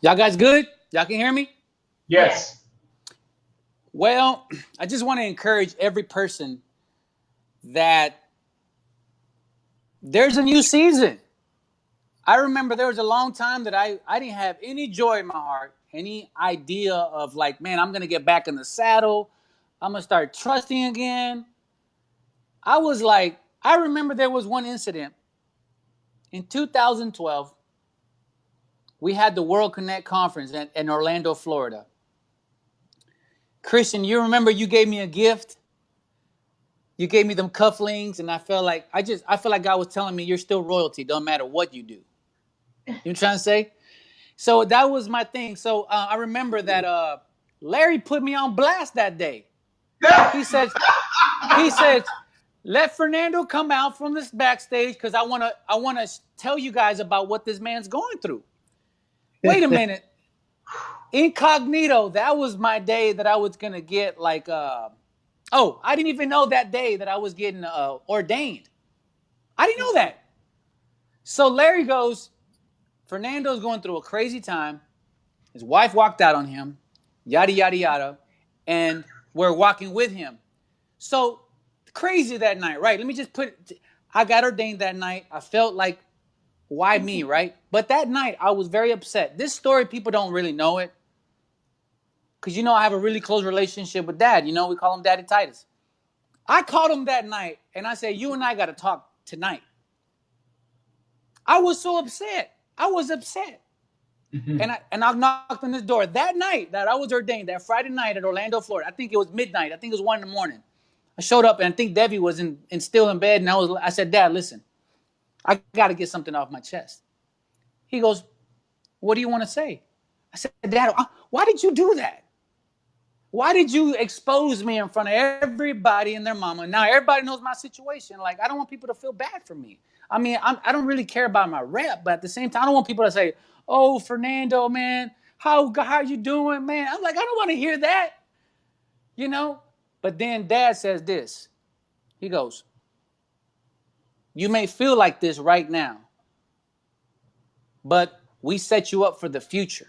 Y'all guys good? Y'all can hear me? Yes. Well, I just want to encourage every person that there's a new season. I remember there was a long time that I didn't have any joy in my heart, any idea of like, man, I'm going to get back in the saddle. I'm going to start trusting again. I was like, I remember there was one incident in 2012. We had the World Connect conference in Orlando, Florida. Christian, you remember you gave me a gift? You gave me them cufflinks, and I felt like God was telling me you're still royalty. Don't matter what you do. You know what I'm trying to say? So that was my thing. So I remember that Larry put me on blast that day. He said, let Fernando come out from this backstage because I wanna tell you guys about what this man's going through. Wait a minute. Incognito, that was my day that I was gonna get like I didn't even know that day that I was getting ordained. I didn't know that. So Larry goes, Fernando's going through a crazy time. His wife walked out on him, yada, yada, yada. And we're walking with him. So crazy that night, right? Let me just I got ordained that night. I felt like, why me, right? But that night, I was very upset. This story, people don't really know it. Because, I have a really close relationship with Dad. We call him Daddy Titus. I called him that night, and I said, you and I got to talk tonight. I was so upset. I was upset. Mm-hmm. And I knocked on his door that night that I was ordained, that Friday night at Orlando, Florida. I think it was midnight. I think it was 1 a.m. I showed up, and I think Debbie was still in bed, and I said, Dad, listen, I got to get something off my chest. He goes, what do you want to say? I said, Dad, why did you do that? Why did you expose me in front of everybody and their mama? Now everybody knows my situation. Like, I don't want people to feel bad for me. I mean, I don't really care about my rep, but at the same time, I don't want people to say, oh, Fernando, man, how you doing, man? I'm like, I don't want to hear that, But then Dad says this. He goes, you may feel like this right now, but we set you up for the future.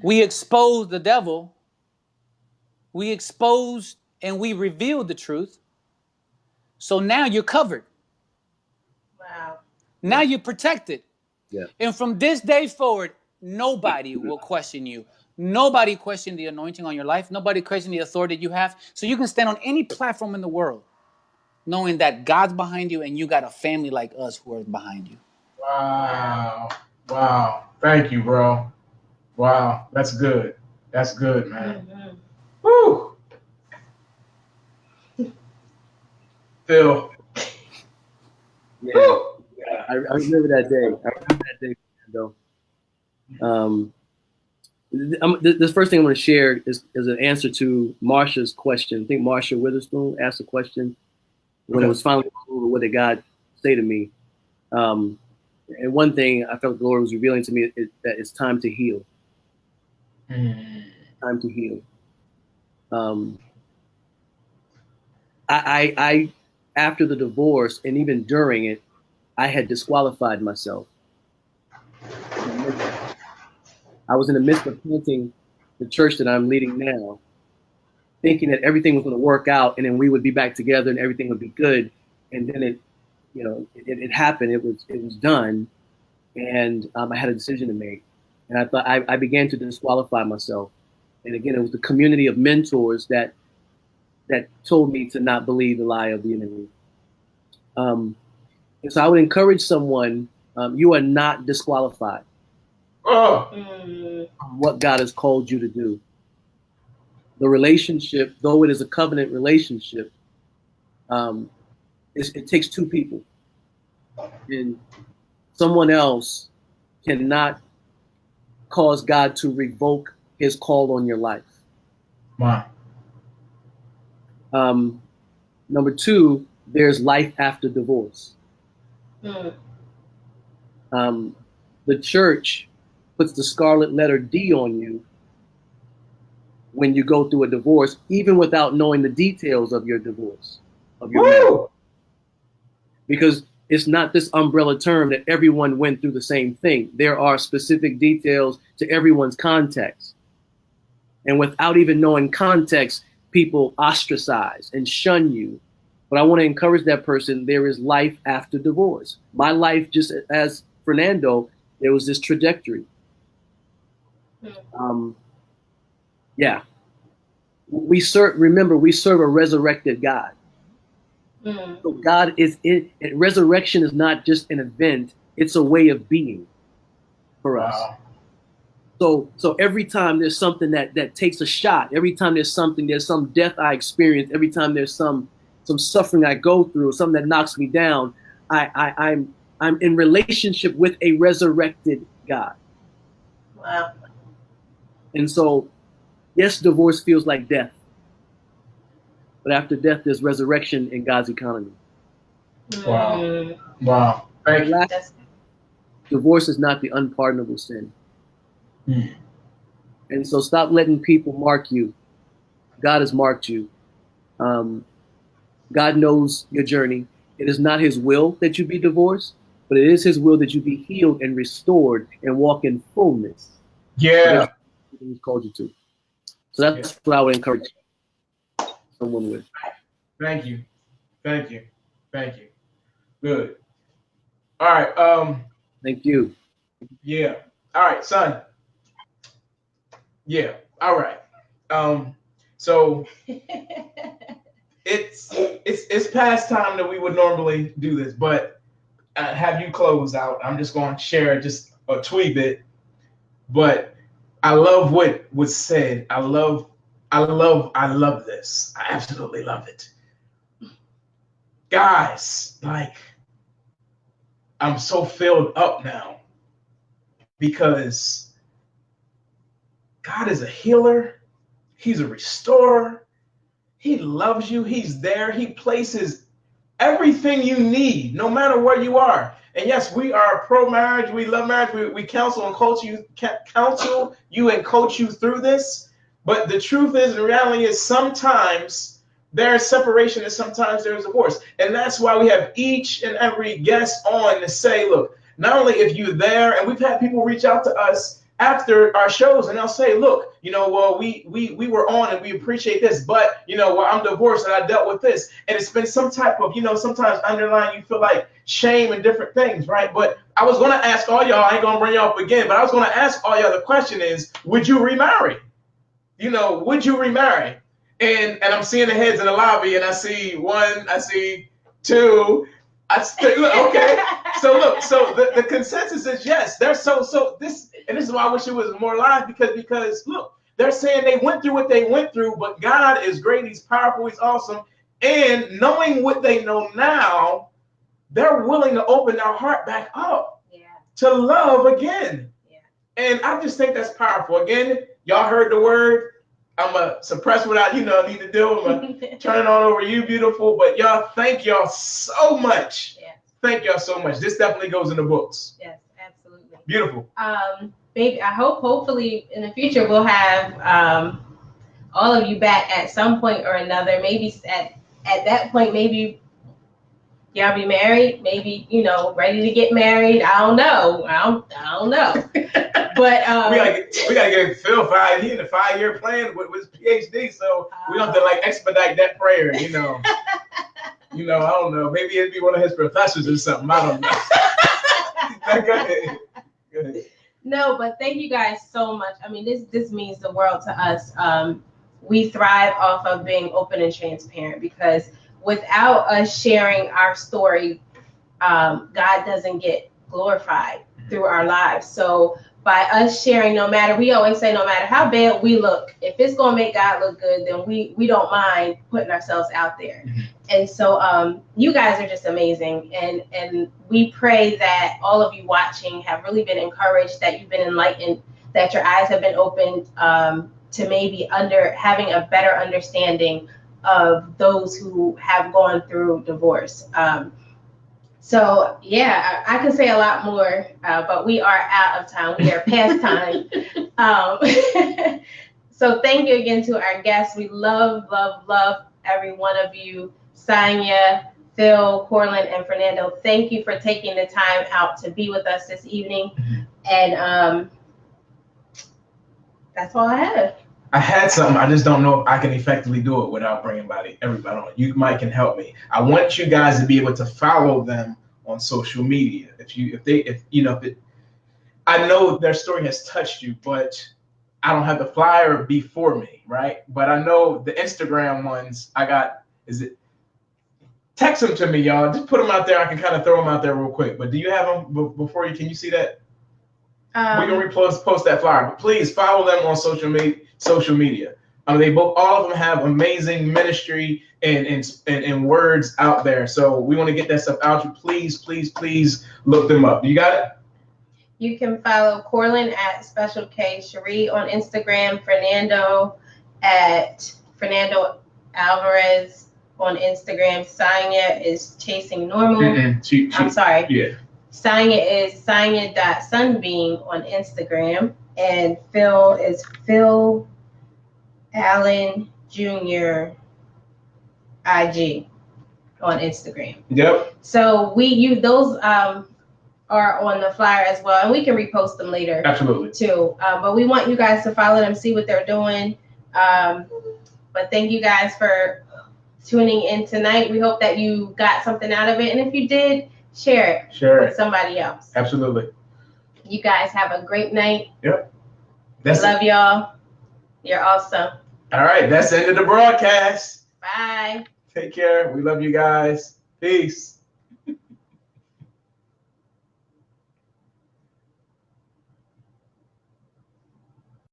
We exposed the devil. We exposed and we revealed the truth. So now you're covered. Wow. Now you're protected. Yeah. And from this day forward, nobody will question you. Nobody question the anointing on your life. Nobody question the authority you have. So you can stand on any platform in the world knowing that God's behind you and you got a family like us who are behind you. Wow. Wow. Thank you, bro. Wow. That's good. That's good, man. Mm-hmm. Woo. Phil. Yeah. I remember that day. Though. The first thing I'm going to share is an answer to Marsha's question. I think Marsha Witherspoon asked a question when it was finally over, what did God say to me? And one thing I felt the Lord was revealing to me is that it's time to heal. Time to heal. I after the divorce and even during it, I had disqualified myself. I was in the midst of planting the church that I'm leading now, thinking that everything was going to work out and then we would be back together and everything would be good. And then it happened. It was done. And I had a decision to make. And I thought I began to disqualify myself. And again, it was the community of mentors that told me to not believe the lie of the enemy. And so I would encourage someone, you are not disqualified from what God has called you to do. The relationship, though it is a covenant relationship, it takes two people, and someone else cannot cause God to revoke his call on your life. Wow. Number two, there's life after divorce. The church puts the scarlet letter D on you when you go through a divorce, even without knowing the details of your divorce, of your marriage. Because it's not this umbrella term that everyone went through the same thing. There are specific details to everyone's context. And without even knowing context, people ostracize and shun you. But I want to encourage that person, there is life after divorce. My life, just as Fernando, there was this trajectory. Yeah. Remember, we serve a resurrected God. So God is in resurrection is not just an event, it's a way of being for us. So every time there's something that takes a shot, every time there's some death I experience, every time there's some suffering I go through, something that knocks me down, I'm in relationship with a resurrected God. Wow. And so, yes, divorce feels like death. But after death, there's resurrection in God's economy. Wow. Wow. Thank you. Divorce is not the unpardonable sin. And so stop letting people mark you. God has marked you. God knows your journey. It is not his will that you be divorced, but it is his will that you be healed and restored and walk in fullness. Yeah. He's called you to. So that's what I would encourage someone with. Thank you. Thank you. Thank you. Good. All right. Thank you. Yeah. All right, son. Yeah. All right. So it's past time that we would normally do this, but have you close out. I'm just going to share just a tweet bit, but I love what was said. I love this. I absolutely love it. Guys, like, I'm so filled up now because God is a healer. He's a restorer. He loves you. He's there. He places everything you need, no matter where you are. And yes, we are pro-marriage. We love marriage. We counsel and coach you and coach you through this. But the truth is, the reality is, sometimes there is separation and sometimes there is divorce. And that's why we have each and every guest on to say, look, not only if you're there, and we've had people reach out to us after our shows and they'll say, look, well, we were on and we appreciate this, but, well, I'm divorced and I dealt with this. And it's been some type of, sometimes underlying, you feel like shame and different things, right? But I was going to ask all y'all, I ain't going to bring y'all up again, but I was going to ask all y'all, the question is, would you remarry? Would you remarry? And I'm seeing the heads in the lobby, and I see one, I see two. Okay. So the consensus is yes. They're so this, and this is why I wish it was more live because look, they're saying they went through what they went through, but God is great. He's powerful. He's awesome. And knowing what they know now, they're willing to open their heart back up to love again. Yeah. And I just think that's powerful. Again, y'all heard the word. I'm going to suppress what I need to do. I'm going to turn it on over you, beautiful. But y'all, thank y'all so much. Yes. Thank y'all so much. This definitely goes in the books. Yes, absolutely. Beautiful. Baby, I hope hopefully in the future we'll have all of you back at some point or another. Maybe at that point, maybe y'all be married. Maybe, ready to get married. I don't know. I don't know. But we gotta get Phil fired. He in the 5-year plan with his PhD, so we don't have to expedite that prayer. I don't know. Maybe it'd be one of his professors or something. I don't know. Go ahead. Go ahead. No, but thank you guys so much. I mean, this means the world to us. We thrive off of being open and transparent because without us sharing our story, God doesn't get glorified through our lives. So by us sharing, we always say, no matter how bad we look, if it's going to make God look good, then we don't mind putting ourselves out there. And so you guys are just amazing. And we pray that all of you watching have really been encouraged, that you've been enlightened, that your eyes have been opened to maybe having a better understanding of those who have gone through divorce. So yeah, I could say a lot more, but we are out of time. We are past time. So thank you again to our guests. We love every one of you. Sonya, Phil, Korlyn, and Fernando, thank you for taking the time out to be with us this evening. And that's all I have. I had something. I just don't know if I can effectively do it without bringing everybody on. You might can help me. I want you guys to be able to follow them on social media. I know their story has touched you, but I don't have the flyer before me, right? But I know the Instagram ones I got. Text them to me, y'all. Just put them out there. I can kind of throw them out there real quick. But do you have them before you? Can you see that? We're gonna post that flyer. But please follow them on social media. All of them have amazing ministry and words out there. So we want to get that stuff out. You please look them up. You got it? You can follow Korlyn at Special K Cherie on Instagram, Fernando at Fernando Alvarez on Instagram. Sonya is Chasing Normal. I'm sorry. Yeah. Sonya is Sonya.Sunbeam on Instagram. And Phil is Phil Allen Jr. IG on Instagram. Yep. So those are on the flyer as well, and we can repost them later. Absolutely. Too. But we want you guys to follow them, see what they're doing. But thank you guys for tuning in tonight. We hope that you got something out of it, and if you did, share it with somebody else. Absolutely. You guys have a great night. Yep. Love y'all. You're awesome. All right, that's the end of the broadcast. Bye. Take care. We love you guys. Peace.